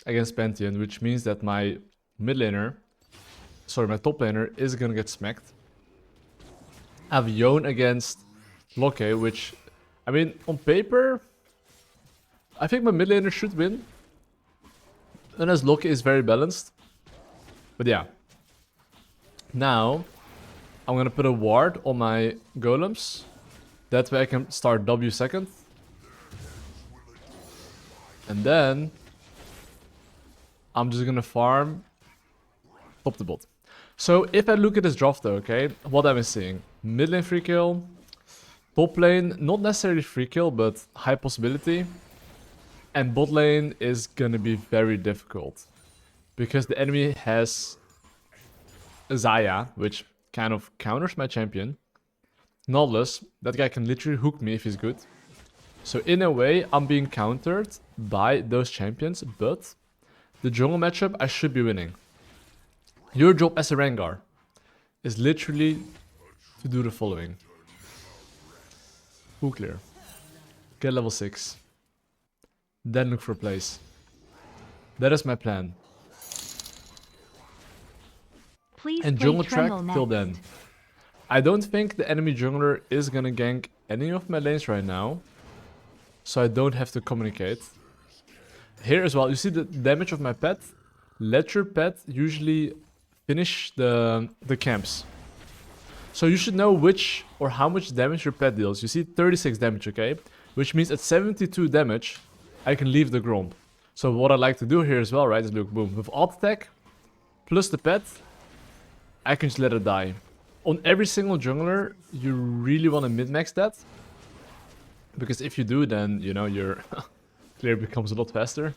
against Pantheon, which means that my my top laner is gonna get smacked. I have Yone against Locke, which, I mean, on paper, I think my mid laner should win. And as Locke is very balanced. But yeah. Now, I'm gonna put a ward on my golems. That way I can start W second. And then I'm just gonna farm top to bot. So if I look at this draft though, okay, what am I seeing? Mid lane free kill, top lane not necessarily free kill, but high possibility. And bot lane is gonna be very difficult. Because the enemy has Zaya, which kind of counters my champion. Nautilus, that guy can literally hook me if he's good. So in a way, I'm being countered by those champions, but the jungle matchup, I should be winning. Your job as a Rengar is literally to do the following. Full clear. Get level 6. Then look for a place. That is my plan. Please and jungle track till then. I don't think the enemy jungler is gonna gank any of my lanes right now. So I don't have to communicate. Here as well, you see the damage of my pet? Let your pet usually finish the camps. So you should know which or how much damage your pet deals. You see 36 damage, okay? Which means at 72 damage, I can leave the Gromp. So what I like to do here as well, right, is look, boom, with alt attack, plus the pet, I can just let it die. On every single jungler, you really want to min-max that. Because if you do, then, you know, your clear becomes a lot faster.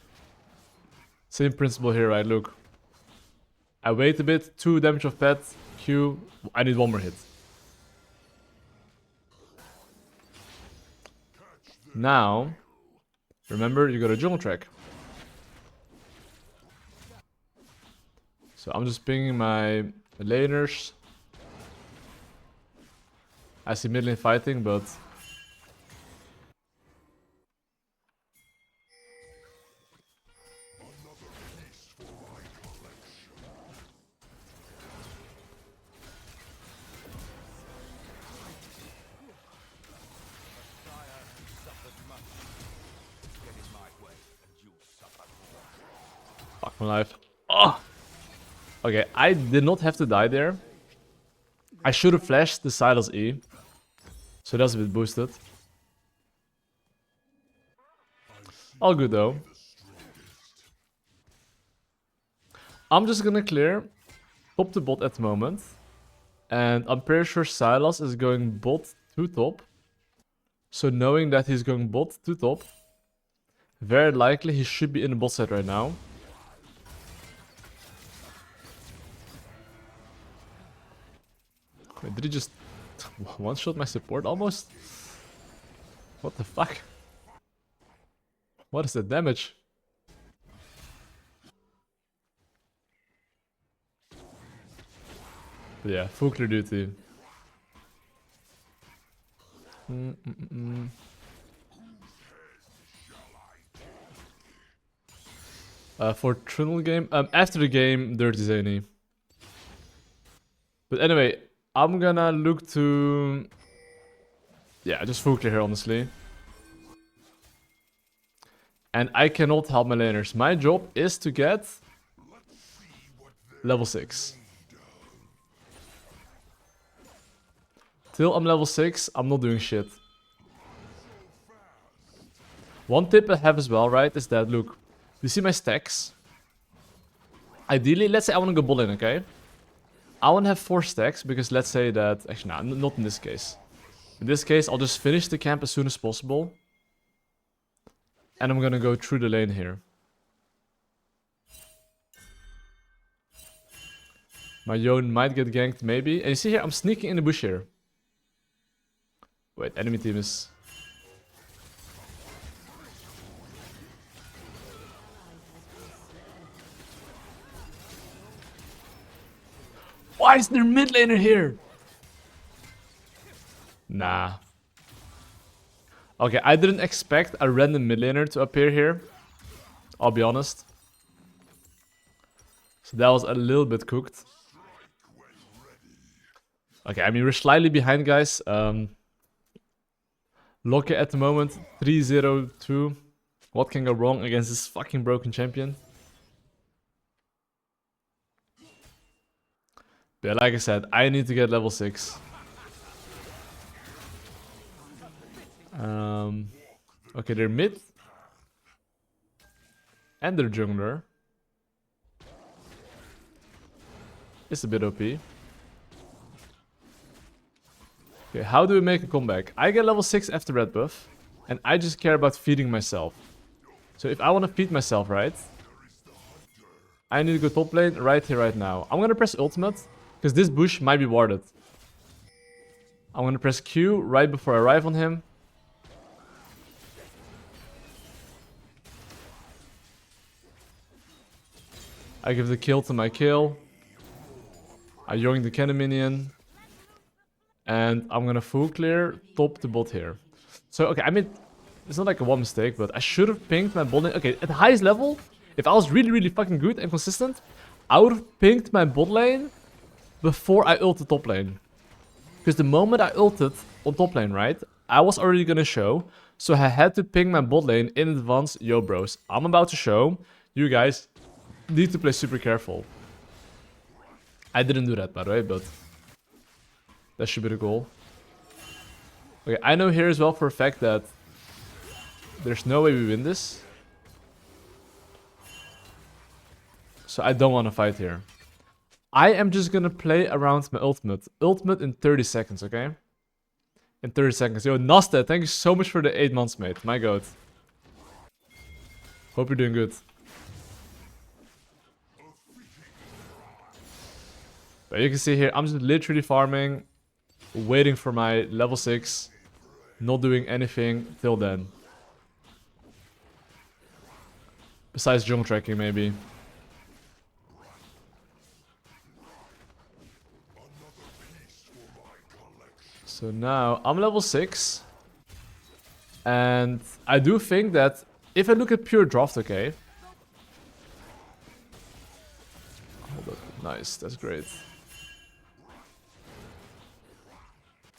Same principle here, right, look. I wait a bit, 2 damage of pet, Q, I need 1 more hit. Now, remember, you got a jungle track. So I'm just pinging my laners. I see mid lane fighting, but... Fuck my life. Oh! Okay, I did not have to die there. I should have flashed the Silas E. So that's a bit boosted. All good though. I'm just gonna clear top to bot at the moment. And I'm pretty sure Silas is going bot to top. So knowing that he's going bot to top, very likely he should be in the bot side right now. Wait, did he just one-shot my support almost? What the fuck? What is the damage? But yeah, full clear duty. For Trundle game? After the game, Dirty Zany. But anyway, I'm gonna look to... Yeah, just full clear here, honestly. And I cannot help my laners. My job is to get level 6. Till I'm level 6, I'm not doing shit. One tip I have as well, right, is that, look, you see my stacks? Ideally, let's say I want to go bot in, okay? I want to have 4 stacks, because let's say that... Actually, no, not in this case. In this case, I'll just finish the camp as soon as possible. And I'm gonna go through the lane here. My Yone might get ganked, maybe. And you see here, I'm sneaking in the bush here. Wait, enemy team is... Why is there mid laner here? Nah. Okay, I didn't expect a random mid laner to appear here. I'll be honest. So that was a little bit cooked. Okay, I mean, we're slightly behind, guys. Loki at the moment, 3-0-2. What can go wrong against this fucking broken champion? But like I said, I need to get level 6. Okay, they're mid. And their jungler. It's a bit OP. Okay, how do we make a comeback? I get level 6 after red buff. And I just care about feeding myself. So if I want to feed myself, right? I need to go top lane right here, right now. I'm gonna press ultimate. Because this bush might be warded. I'm gonna press Q right before I arrive on him. I give the kill to my kill. I yoink the cannon minion. And I'm gonna full clear top to bot here. So, okay, I mean, it's not like a one mistake, but I should have pinged my bot lane. Okay, at the highest level, if I was really, really fucking good and consistent, I would have pinged my bot lane before I ulted top lane. Because the moment I ulted on top lane, right, I was already gonna show. So I had to ping my bot lane in advance. Yo, bros, I'm about to show. You guys need to play super careful. I didn't do that, by the way, but that should be the goal. Okay, I know here as well for a fact that there's no way we win this. So I don't want to fight here. I am just gonna play around my ultimate. Ultimate in 30 seconds, okay? In 30 seconds. Yo, Nasta, thank you so much for the 8 months, mate. My god. Hope you're doing good. But you can see here, I'm just literally farming, waiting for my level 6, not doing anything till then. Besides jungle tracking, maybe. So now, I'm level 6. And I do think that, if I look at pure draft, okay. Hold up, nice, that's great.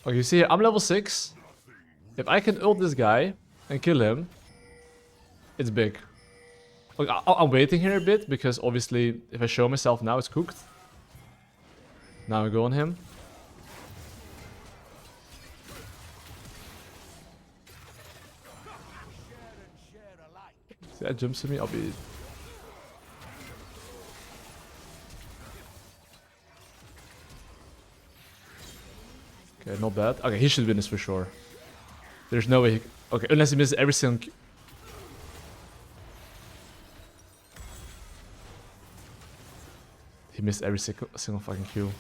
Okay, you see here, I'm level 6. If I can ult this guy and kill him, it's big. Okay, I'm waiting here a bit, because obviously, if I show myself now, it's cooked. Now I go on him. See, that jumps to me, I'll be... Okay, not bad. Okay, he should win this for sure. There's no way he... Okay, unless he misses every single... He missed every single fucking Q.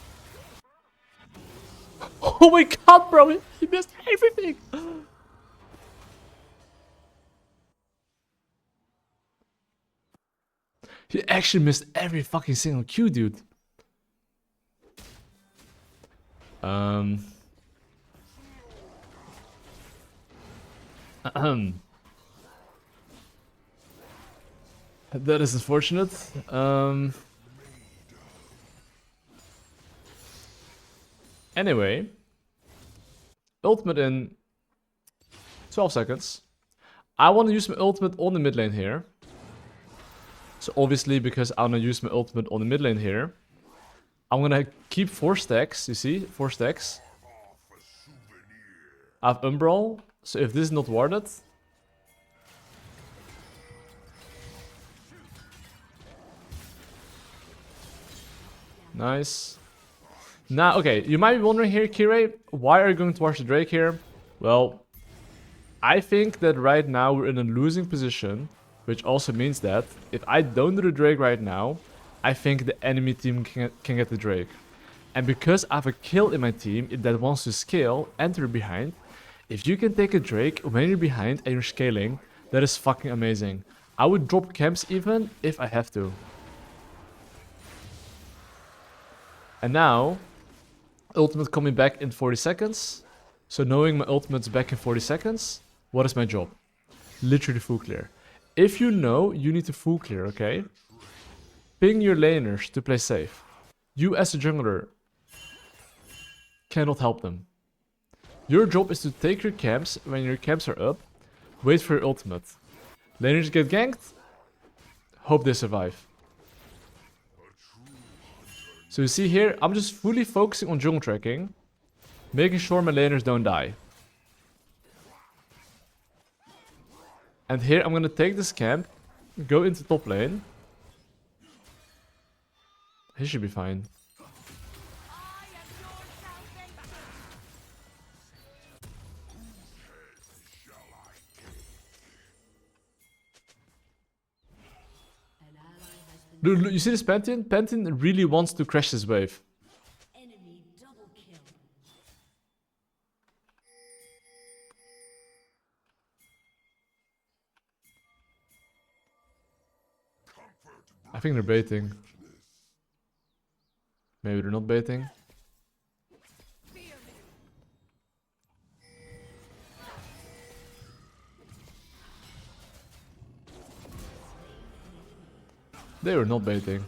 Oh my god, bro! He missed everything! He actually missed every fucking single Q, dude. That is unfortunate. Anyway, ultimate in 12 seconds. I want to use my ultimate on the mid lane here. So obviously, because I want to use my ultimate on the mid lane here, I'm gonna keep 4 stacks, you see? 4 stacks. I have Umbral, so if this is not warded... Nice. Now, okay, you might be wondering here, Kirei, why are you going towards the Drake here? Well, I think that right now we're in a losing position, which also means that if I don't do the Drake right now, I think the enemy team can get the Drake. And because I have a kill in my team that wants to scale and you're behind, if you can take a Drake when you're behind and you're scaling, that is fucking amazing. I would drop camps even if I have to. And now, ultimate coming back in 40 seconds. So knowing my ultimate's back in 40 seconds, what is my job? Literally full clear. If you know, you need to full clear, okay? ping your laners to play safe. You as a jungler cannot help them. Your job is to take your camps when your camps are up, wait for your ultimate. Laners get ganked, hope they survive. So you see here, I'm just fully focusing on jungle tracking, making sure my laners don't die. And here I'm gonna take this camp, go into top lane. He should be fine. Look, you see this Pantheon? Pantheon really wants to crash this wave. Enemy double kill. I think they're baiting. Maybe they're not baiting. They were not baiting.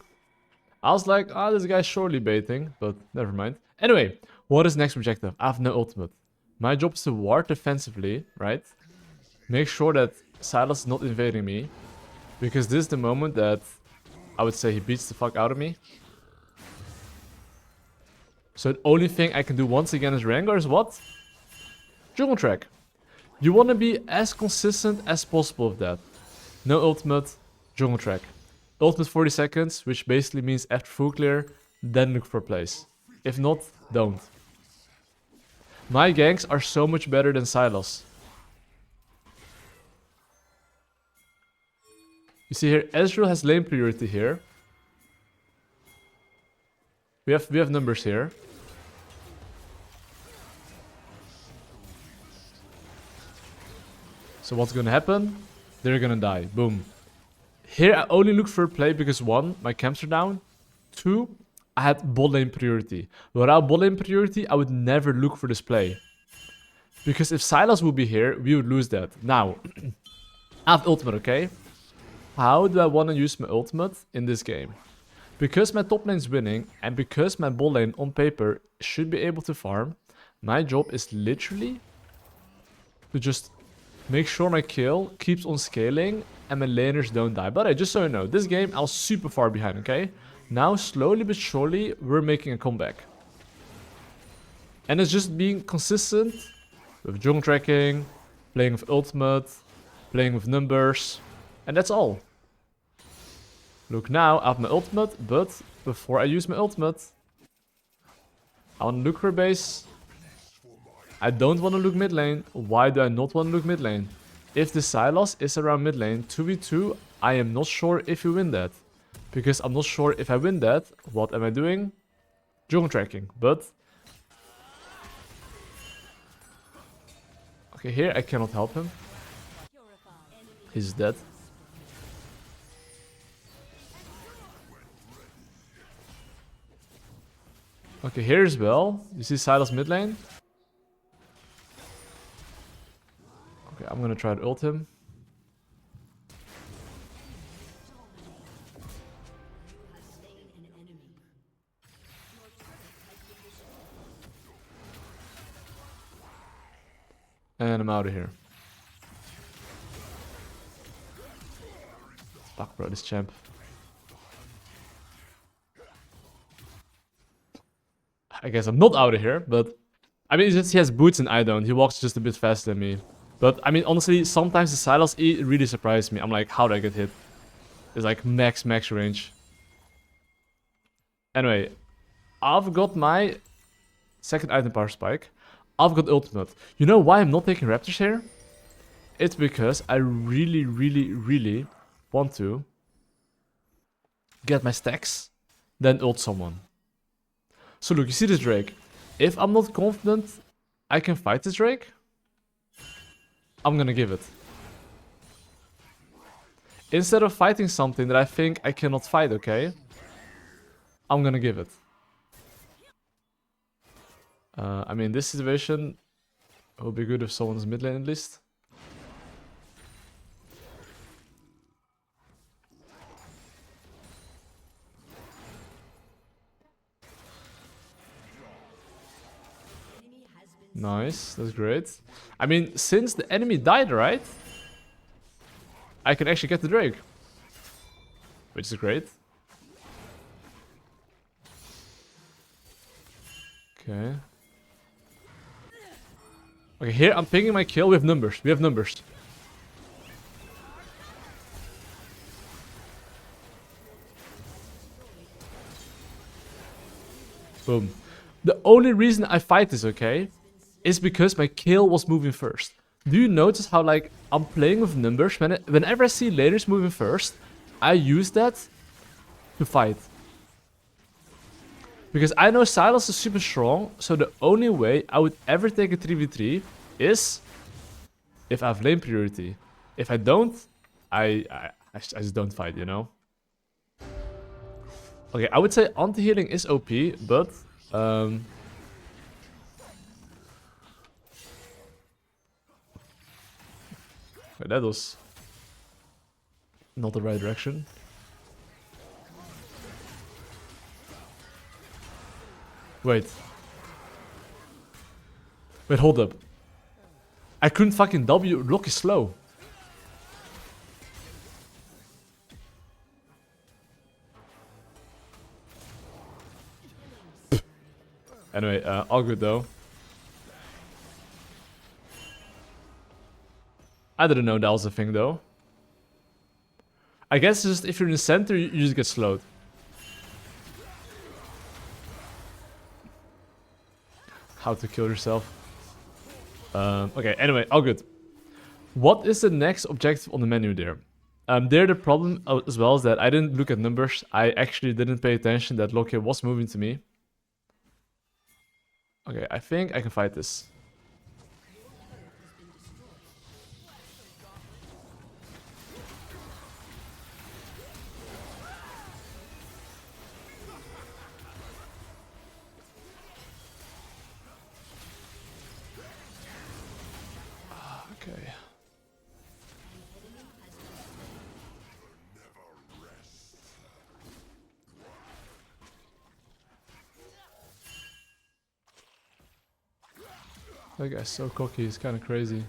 I was like, ah, this guy's surely baiting, but never mind. Anyway, what is next objective? I have no ultimate. My job is to ward defensively, right? Make sure that Silas is not invading me. Because this is the moment that I would say he beats the fuck out of me. So the only thing I can do once again as Rengar is what? Jungle track. You want to be as consistent as possible with that. No ultimate, jungle track. Ultimate 40 seconds, which basically means after full clear, then look for plays. If not, don't. My ganks are so much better than Silas. You see here, Ezreal has lane priority here. We have numbers here. So what's gonna happen? They're gonna die. Boom. Here I only look for a play because 1, my camps are down. 2, I had bot lane priority. Without bot lane priority, I would never look for this play. Because if Silas would be here, we would lose that. Now, I have ultimate, okay? How do I want to use my ultimate in this game? Because my top lane is winning, and because my bot lane on paper should be able to farm, my job is literally to just make sure my kill keeps on scaling and my laners don't die. But just so you know, this game I was super far behind, okay? Now, slowly but surely, we're making a comeback. And it's just being consistent with jungle tracking, playing with ultimate, playing with numbers, and that's all. Look, now I have my ultimate, but before I use my ultimate, I want to look for a base. I don't want to look mid lane. Why do I not want to look mid lane? If the Sylas is around mid lane, 2v2, I am not sure if you win that. Because I'm not sure if I win that, what am I doing? Jungle tracking, but... Okay, here I cannot help him. He's dead. Okay, here as well. You see Sylas mid lane? Okay, I'm gonna try to ult him. And I'm out of here. Fuck, bro, this champ. I guess I'm not out of here, but... I mean, it's just he has boots and I don't. He walks just a bit faster than me. But, I mean, honestly, sometimes the Sylas E really surprised me. I'm like, how did I get hit? It's like max range. Anyway, I've got my second item power spike. I've got ultimate. You know why I'm not taking raptors here? It's because I really want to get my stacks, then ult someone. So look, you see this Drake. If I'm not confident I can fight this Drake, I'm gonna give it. Instead of fighting something that I think I cannot fight, okay? I'm gonna give it. I mean, this situation it would be good if someone's mid lane at least. Nice, that's great. I mean, since the enemy died, right? I can actually get the Drake. Which is great. Okay. Okay, here I'm pinging my kill. We have numbers. We have numbers. Boom. The only reason I fight this, okay, is because my kill was moving first. Do you notice how, like, I'm playing with numbers? Whenever I see laners moving first, I use that to fight. Because I know Silas is super strong, so the only way I would ever take a 3v3 is if I have lane priority. If I don't, I just don't fight, you know? Okay, I would say anti-healing is OP, but... okay, that was not the right direction. Wait. Wait, hold up. I couldn't fucking W. Lock is slow. Anyway, all good though. I didn't know that was a thing though. I guess just if you're in the center, you just get slowed. How to kill yourself. Okay, anyway, all good. What is the next objective on the menu there? There the problem as well is that I didn't look at numbers. I actually didn't pay attention that Loki was moving to me. Okay, I think I can fight this. Okay. That guy's so cocky, he's kind of crazy.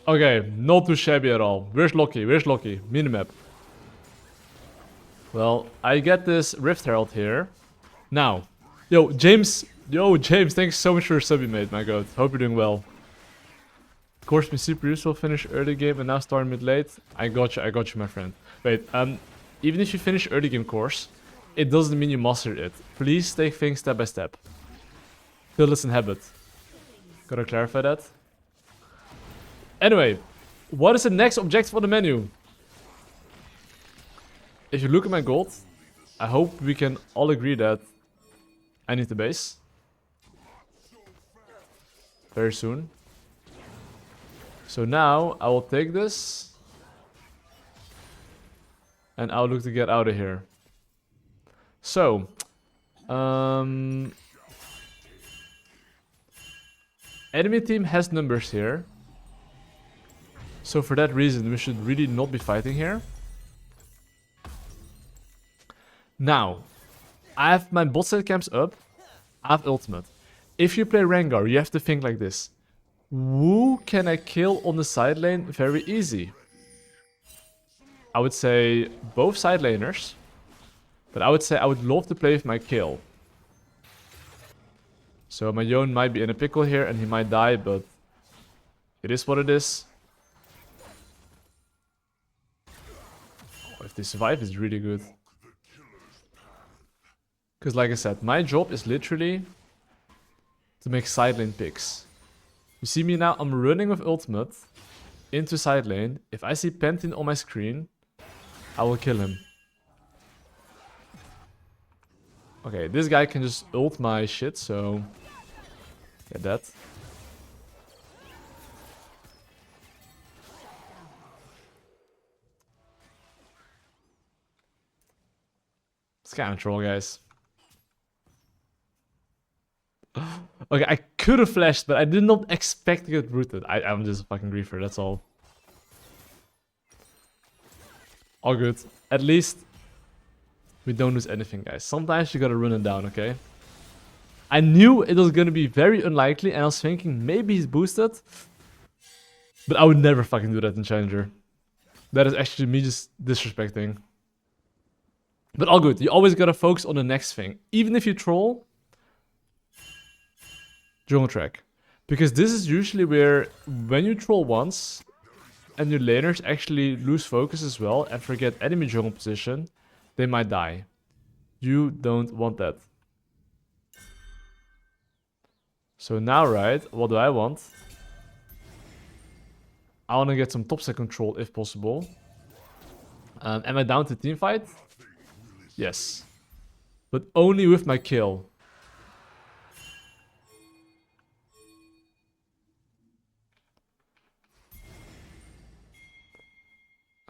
Okay, not too shabby at all. Where's Loki? Where's Loki? Minimap. Well, I get this Rift Herald here. Now. Yo, James, thanks so much for your sub, mate, my god. Hope you're doing well. Of course, been super useful. Finish early game and now start mid late. I got you, my friend. Wait, even if you finish early game course, it doesn't mean you mastered it. Please take things step by step. Build this in habit. Gotta clarify that. Anyway, what is the next objective on the menu? If you look at my gold, I hope we can all agree that I need the base. Very soon. So now, I will take this. And I'll look to get out of here. So. Enemy team has numbers here. So for that reason, we should really not be fighting here. Now, I have my bot side camps up. I have ultimate. If you play Rengar, you have to think like this. Who can I kill on the side lane very easy? I would say both side laners. But I would say I would love to play with my kill. So my Yone might be in a pickle here and he might die, but it is what it is. Oh, if they survive, it's really good. Because like I said, my job is literally to make side lane picks. You see me now, I'm running with ultimate into side lane. If I see Pantheon on my screen, I will kill him. Okay, this guy can just ult my shit, so get that. It's kind of troll, guys. Okay, I could have flashed, but I did not expect to get rooted. I'm just a fucking griefer, that's all. All good. At least we don't lose anything, guys. Sometimes you gotta run it down, okay? I knew it was gonna be very unlikely, and I was thinking maybe he's boosted. But I would never fucking do that in Challenger. That is actually me just disrespecting. But all good. You always gotta focus on the next thing. Even if you troll, jungle track. Because this is usually where, when you troll once, and your laners actually lose focus as well and forget enemy jungle position, they might die. You don't want that. So now, right, what do I want? I want to get some top side control if possible. Am I down to team fight? Yes. But only with my kill.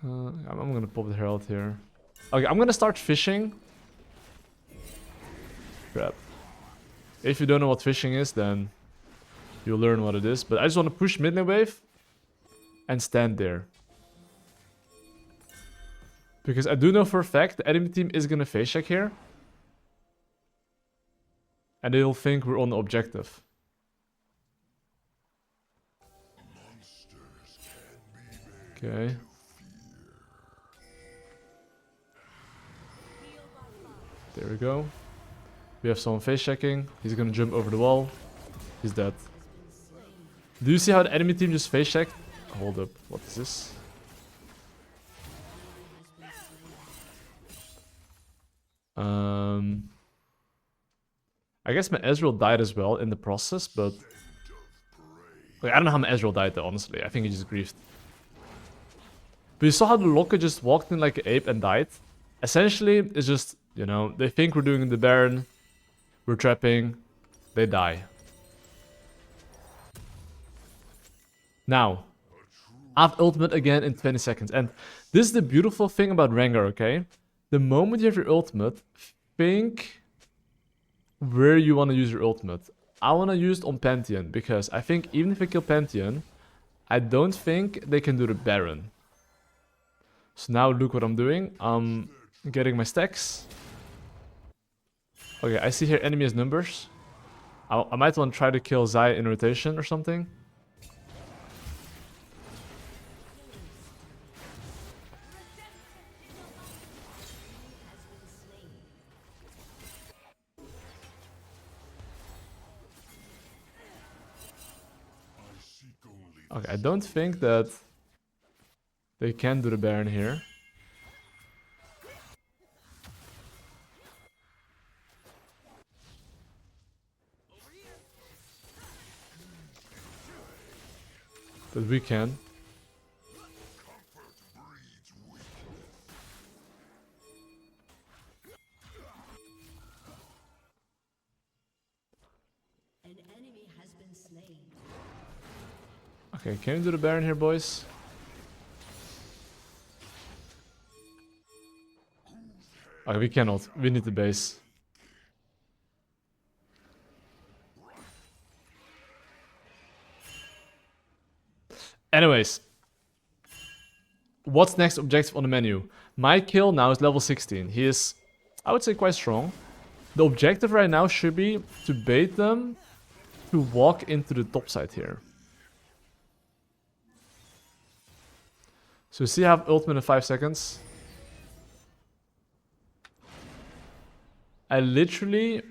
I'm gonna pop the herald here. Okay, I'm gonna start fishing. Crap. If you don't know what fishing is, then you'll learn what it is. But I just want to push mid lane wave and stand there. Because I do know for a fact the enemy team is gonna face check here. And they'll think we're on the objective. Okay. There we go. We have someone face checking. He's gonna jump over the wall. He's dead. Do you see how the enemy team just face checked? Hold up. What is this? I guess my Ezreal died as well in the process, but... Like, I don't know how my Ezreal died though, honestly. I think he just griefed. But you saw how the Locker just walked in like an ape and died? Essentially, it's just, you know, they think we're doing the Baron. We're trapping. They die. Now, I have ultimate again in 20 seconds. And this is the beautiful thing about Rengar, okay? The moment you have your ultimate, think where you want to use your ultimate. I want to use it on Pantheon, because I think even if I kill Pantheon, I don't think they can do the Baron. So now look what I'm doing. I'm getting my stacks. Okay, I see here enemy has numbers. I might want to try to kill Zaya in rotation or something. Okay, I don't think that they can do the Baron here. But we can. An enemy has been slain. Okay, can we do the Baron here, boys? Okay, we cannot. We need the base. Anyways. What's next objective on the menu? My kill now is level 16. He is, I would say, quite strong. The objective right now should be to bait them to walk into the top side here. So see I have ultimate in 5 seconds. I literally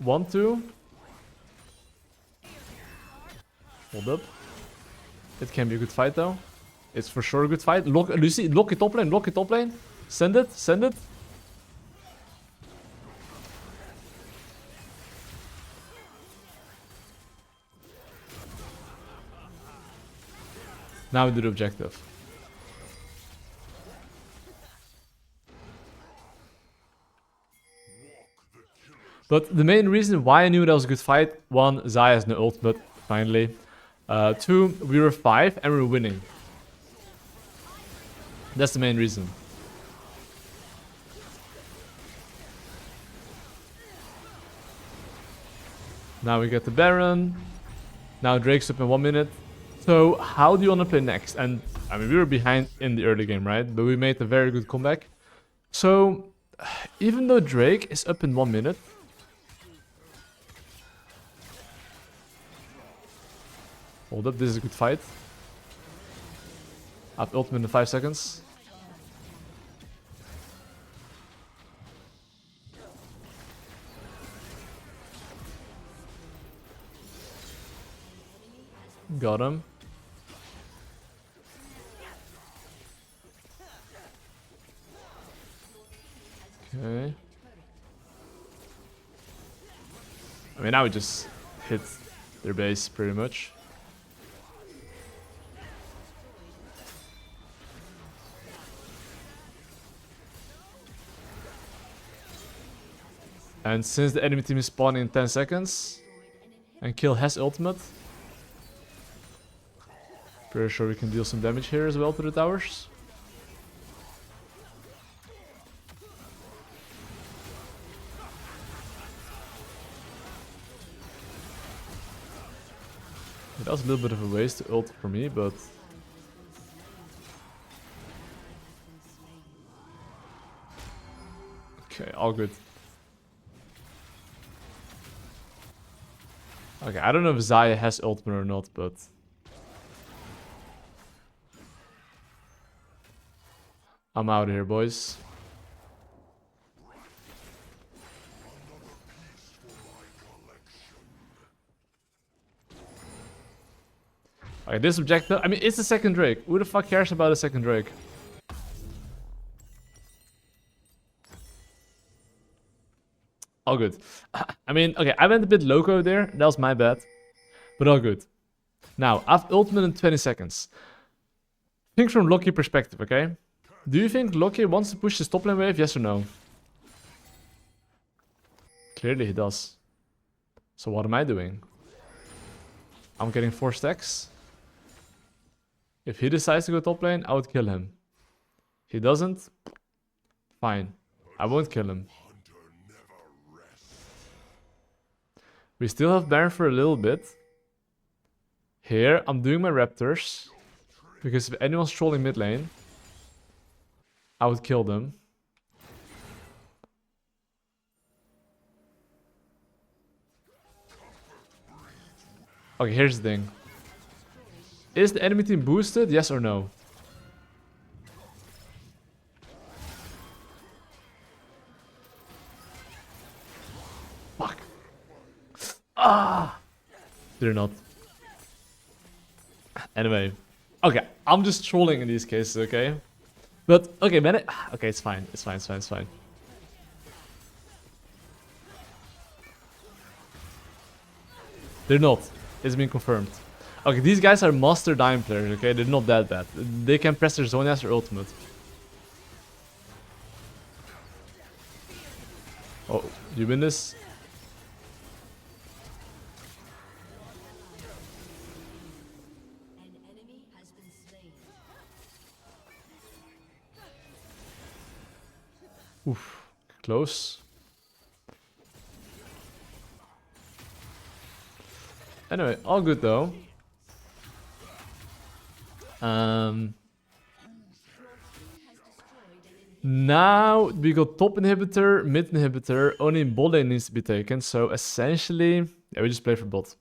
want to... Hold up. It can be a good fight though. It's for sure a good fight. Lock, Lucy, lock it top lane, lock it top lane. Send it, send it. Now we do the objective. But the main reason why I knew that was a good fight, one, Zaya has no ultimate, finally. Two, we were 5 and we were winning. That's the main reason. Now we get the Baron. Now Drake's up in 1 minute. So how do you want to play next? And I mean, we were behind in the early game, right? But we made a very good comeback. So even though Drake is up in 1 minute, hold up, this is a good fight. I have ultimate in 5 seconds. Got him. Okay. I mean, now we just hit their base pretty much. And since the enemy team is spawning in 10 seconds, and Kill has ultimate, pretty sure we can deal some damage here as well to the towers. That was a little bit of a waste to ult for me, but... Okay, all good. Okay, I don't know if Xayah has ultimate or not, but... I'm out of here, boys. Okay, this objective... I mean, it's the second Drake. Who the fuck cares about a second Drake? All good. I mean, okay, I went a bit loco there. That was my bad. But all good. Now, I've ultimate in 20 seconds. Think from Loki perspective, okay? Do you think Loki wants to push his top lane wave, yes or no? Clearly he does. So what am I doing? I'm getting 4 stacks. If he decides to go top lane, I would kill him. He doesn't? Fine. I won't kill him. We still have Baron for a little bit. Here, I'm doing my Raptors. Because if anyone's trolling mid lane, I would kill them. Okay, here's the thing. Is the enemy team boosted? Yes or no? Fuck. Ah! They're not. Anyway. Okay, I'm just trolling in these cases, okay? But, okay, man. Okay, it's fine. It's fine, it's fine, it's fine. They're not. It's been confirmed. Okay, these guys are master Dime players, okay? They're not that bad. They can press their Zonias or ultimate. Oh, you win this? An enemy has been slain. Oof, close. Anyway, all good though. Now we got top inhibitor, mid inhibitor, only bot lane needs to be taken. So essentially, yeah, we just play for bot.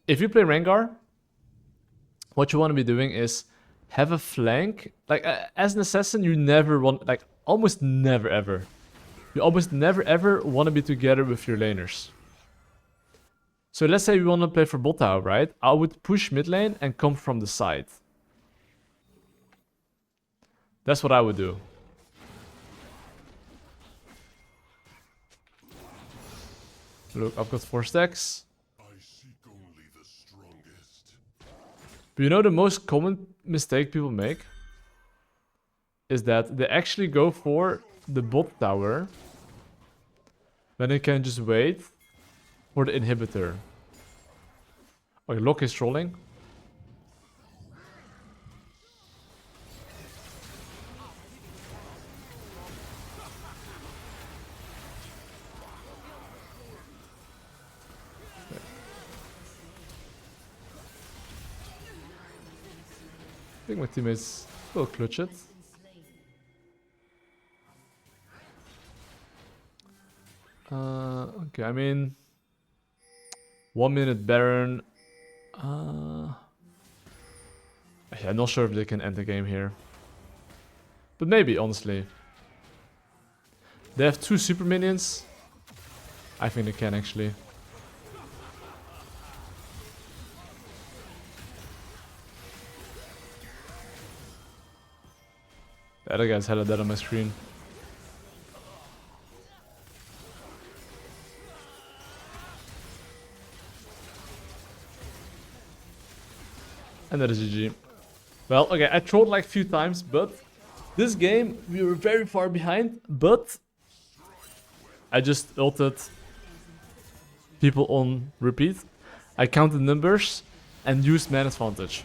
If you play Rengar, what you want to be doing is have a flank. Like as an assassin, you never want, like almost never ever. You almost never ever want to be together with your laners. So let's say we want to play for bot tower, right? I would push mid lane and come from the side. That's what I would do. Look, I've got 4 stacks. I seek only the strongest. But you know the most common mistake people make? Is that they actually go for the bot tower. Then they can just wait for the inhibitor. Okay, Locke is trolling. think my teammates will clutch it. Okay, I mean... 1 minute Baron. Yeah, I'm not sure if they can end the game here. But maybe, honestly. They have 2 super minions. I think they can actually. The other guy's hella dead on my screen. And that is GG. Well, okay, I trolled like a few times, but this game we were very far behind, but I just ulted people on repeat. I counted numbers and used man advantage.